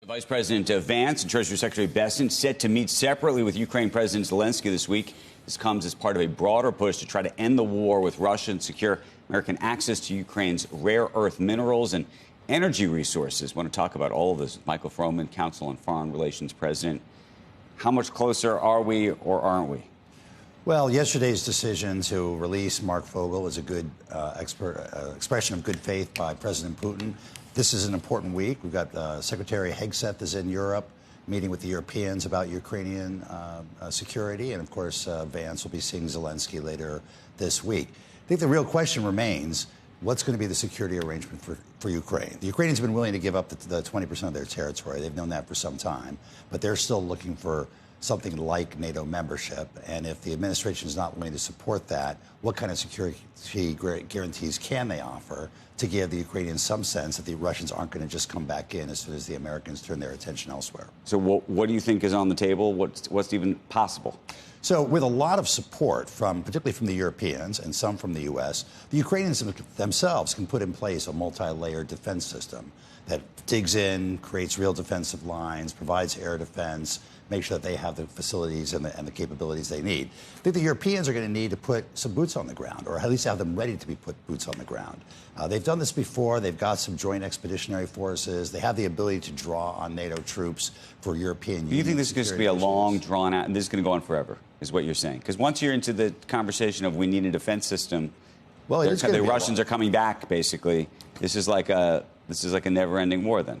Vice President Vance and Treasury Secretary Besson set to meet separately with Ukraine President Zelensky this week. This comes as part of a broader push to try to end the war with Russia and secure American access to Ukraine's rare earth minerals and energy resources. I want to talk about all of this with Michael Froman, Counsel on Foreign Relations President. How much closer are we or aren't we? Well, yesterday's decision to release Mark Fogel is a good expression of good faith by President Putin. This is an important week. We've got Secretary Hegseth is in Europe, meeting with the Europeans about Ukrainian security. And, of course, Vance will be seeing Zelensky later this week. I think the real question remains, what's going to be the security arrangement for Ukraine? The Ukrainians have been willing to give up the 20% of their territory. They've known that for some time. But they're still looking for something like NATO membership. And if the administration is not willing to support that, what kind of security guarantees can they offer to give the Ukrainians some sense that the Russians aren't going to just come back in as soon as the Americans turn their attention elsewhere? So what do you think is on the table? What's even possible? So with a lot of support, particularly from the Europeans and some from the U.S., the Ukrainians themselves can put in place a multi-layered defense system that digs in, creates real defensive lines, provides air defense, make sure that they have the facilities and the capabilities they need. I think the Europeans are going to need to put some boots on the ground, or at least have them ready to be put boots on the ground. They've done this before. They've got some joint expeditionary forces. They have the ability to draw on NATO troops for European Union. Do you think this is going to be a long, drawn-out, and this is going to go on forever, is what you're saying? Because once you're into the conversation of we need a defense system, well, the Russians are coming back, basically. This is like a never-ending war, then.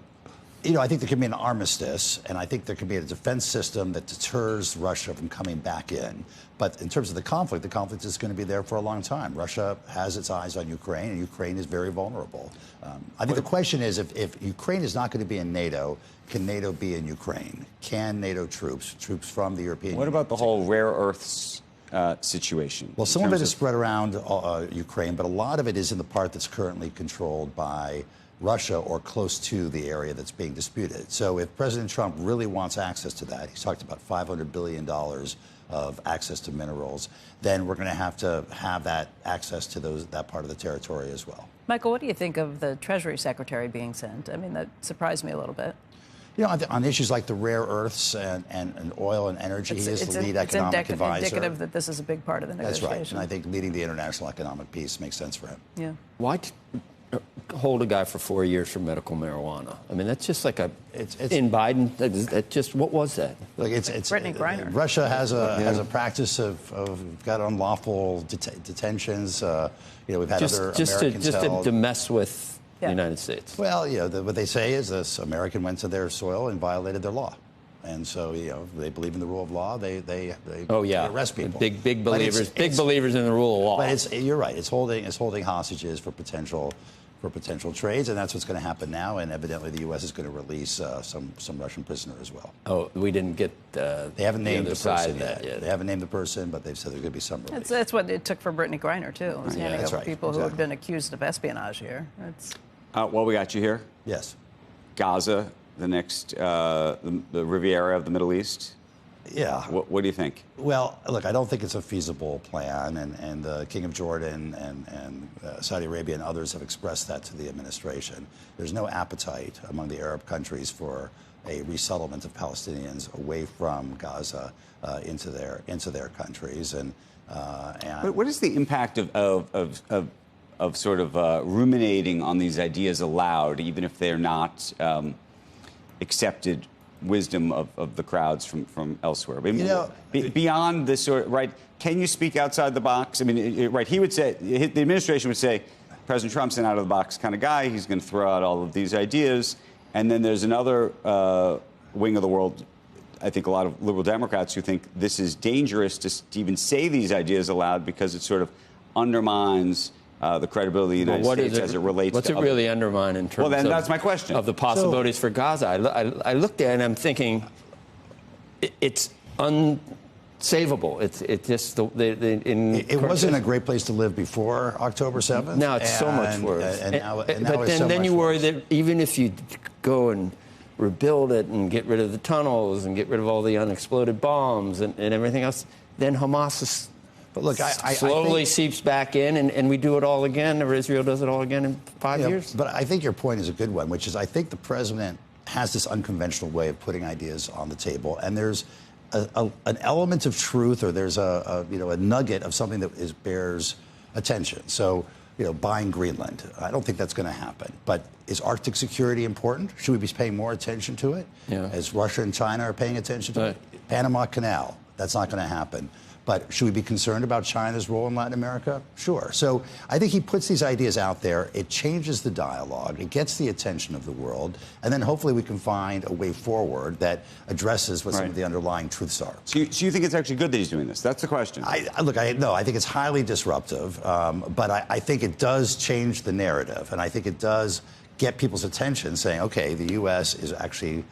You know, I think there can be an armistice, and I think there can be a defense system that deters Russia from coming back in. But in terms of the conflict is going to be there for a long time. Russia has its eyes on Ukraine, and Ukraine is very vulnerable. I think the question is, if Ukraine is not going to be in NATO, can NATO be in Ukraine? Can NATO troops from the European Union? What about the whole rare earths situation? Well, some of it is spread around Ukraine, but a lot of it is in the part that's currently controlled by Russia or close to the area that's being disputed. So if President Trump really wants access to that, he's talked about $500 billion of access to minerals, then we're going to have that access to that part of the territory as well. Michael, what do you think of the Treasury Secretary being sent? I mean, that surprised me a little bit. You know, on issues like the rare earths and oil and energy, he is the lead economic advisor. It's indicative that this is a big part of the negotiation. That's right, and I think leading the international economic piece makes sense for him. Yeah. Why hold a guy for 4 years for medical marijuana? I mean, that's just like in Biden. That just what was that? Look, it's Brittany Griner. Russia has a practice of got unlawful detentions. You know, we've had other Americans held. To mess with the United States. Well, you know, what they say is this American went to their soil and violated their law. And so, you know, they believe in the rule of law. They arrest people. Big believers. Big believers in the rule of law. But you're right. It's holding hostages for potential trades, and that's what's going to happen now. And evidently, the U.S. is going to release some Russian prisoner as well. Oh, we didn't get. They haven't named the person yet. They haven't named the person, but they've said there's going to be some release. That's what it took for Brittany Griner too. That's right. People who have been accused of espionage here. Well, we got you here. Yes. Gaza, the next, the Riviera of the Middle East. Yeah. What do you think? Well, look, I don't think it's a feasible plan, and the King of Jordan and Saudi Arabia and others have expressed that to the administration. There's no appetite among the Arab countries for a resettlement of Palestinians away from Gaza into their countries. And what is the impact of sort of ruminating on these ideas aloud, even if they're not accepted wisdom of the crowds from elsewhere? I mean, you know, beyond this sort of, right, can you speak outside the box? I mean, right, he would say, the administration would say, President Trump's an out-of-the-box kind of guy. He's going to throw out all of these ideas. And then there's another wing of the world, I think a lot of liberal Democrats who think this is dangerous to even say these ideas aloud because it sort of undermines the credibility of the United States as it relates what's to it really undermine in terms well, then that's my question. Of the possibilities for Gaza? I looked at it and I'm thinking it's unsavable. It just it wasn't a great place to live before October 7th. Now it's so much worse. But then you worry that even if you go and rebuild it and get rid of the tunnels and get rid of all the unexploded bombs and everything else, then Hamas is But look, slowly seeps back in, and we do it all again, or Israel does it all again in 5 years. But I think your point is a good one, which is I think the president has this unconventional way of putting ideas on the table, and there's an element of truth, or there's a nugget of something that bears attention. So, buying Greenland, I don't think that's going to happen. But is Arctic security important? Should we be paying more attention to it? Yeah. As Russia and China are paying attention to it? Panama Canal, that's not going to happen. But should we be concerned about China's role in Latin America? Sure. So I think he puts these ideas out there. It changes the dialogue. It gets the attention of the world. And then hopefully we can find a way forward that addresses what some of the underlying truths are. So you think it's actually good that he's doing this? That's the question. I think it's highly disruptive. But I think it does change the narrative. And I think it does get people's attention saying, okay, the U.S. is actually,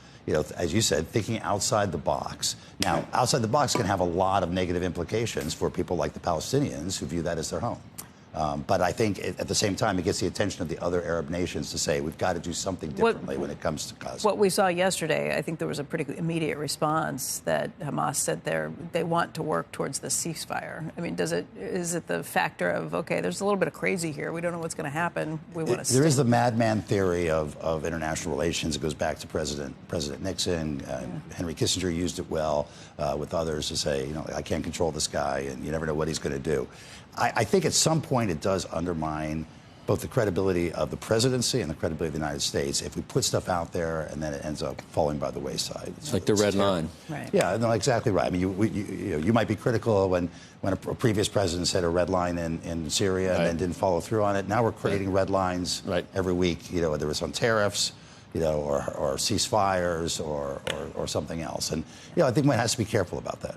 as you said, thinking outside the box. Now, outside the box can have a lot of negative implications for people like the Palestinians who view that as their home. But I think at the same time, it gets the attention of the other Arab nations to say we've got to do something differently when it comes to Gaza. What we saw yesterday, I think there was a pretty immediate response that Hamas said they want to work towards the ceasefire. I mean, is it the factor of, okay, there's a little bit of crazy here. We don't know what's going to happen. We want to. There is the madman theory of international relations. It goes back to President Nixon. Henry Kissinger used it well with others to say, I can't control this guy, and you never know what he's going to do. I think at some point it does undermine both the credibility of the presidency and the credibility of the United States if we put stuff out there and then it ends up falling by the wayside. It's like the red line. Right. Yeah, no, exactly right. I mean, you might be critical when a previous president said a red line in Syria and then didn't follow through on it. Now we're creating red lines every week, whether it's on tariffs, or ceasefires or something else. And, I think one has to be careful about that.